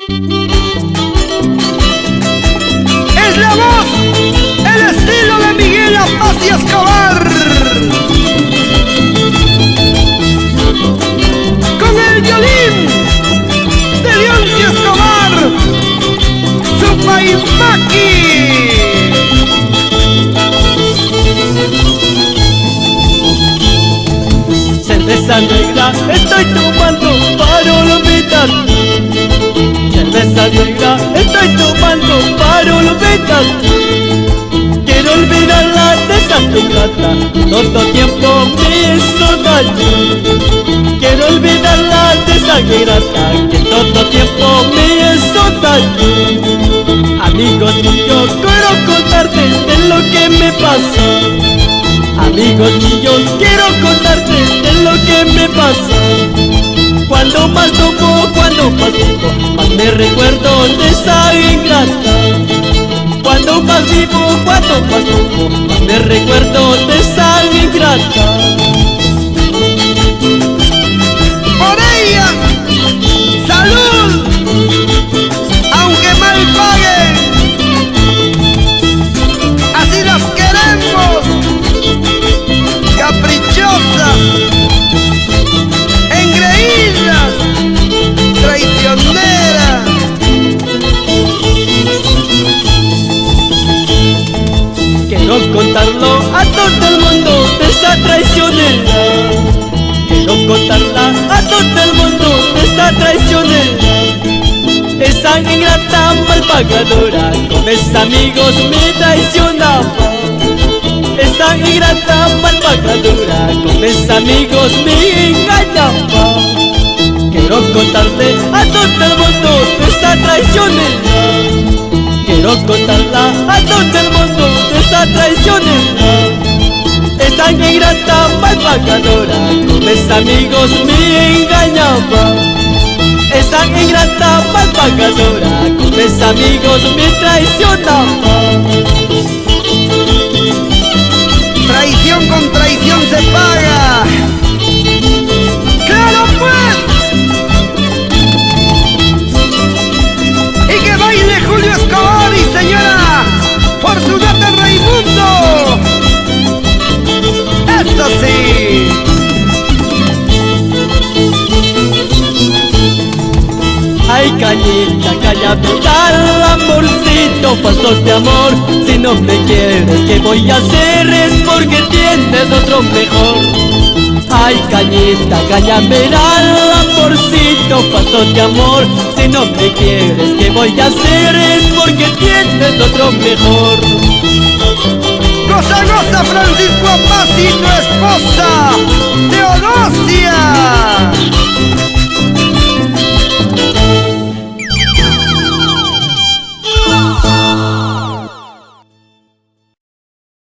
Es la voz, el estilo de Miguel Apacia Escobar. Con el violín de Leoncio Escobar, Supaimpaqui. Cerveza negra estoy tomando para olvidar. Cerveza negra estoy tomando para olvidar. Quiero olvidarla de esa ingrata, todo tiempo me hizo daño. Quiero olvidarla de esa ingrata, que todo tiempo me hizo daño. Amigos míos, quiero contarte de lo que me pasa. Amigos míos, quiero contarte de lo que me pasa. Cuando más tomo, cuando más vivo, más me recuerdo de esa ingrata. Cuando más vivo, cuando más tomo, más me recuerdo de esa ingrata. Por ella, salud, aunque mal paguen, así las queremos. Caprichosas, engreídas, traicioneras. Quiero contarlo a todo el mundo de esa traicionera. Quiero contarla a todo el mundo de esa traicionera. Esa ingrata malpagadora, con mis amigos me traicionaba. Esa ingrata malpagadora, con mis amigos me engañaba. Quiero contarle a todo el mundo de esa traicionera. Quiero contarla a todo el mundo de esa traicionera. Esa ingrata malpagadora, con mis amigos me engañaba. Esa ingrata malpagadora, con mis amigos me traicionaba. Traición con traición se paga. ¡Claro pues! Y que baile Julio Escobar y señora Fortunata Raimundo. ¡Eso sí! Ay, cañita, cállate, dale amorcito, pasos de amor. Si no me quieres, ¿qué voy a hacer? Es porque tienes otro mejor. Ay, cañita, cállame, dale amorcito, pasos de amor. Si no me quieres, ¿qué voy a hacer? Es porque tienes otro mejor. Goza, goza, Francisco Apacia y tu esposa.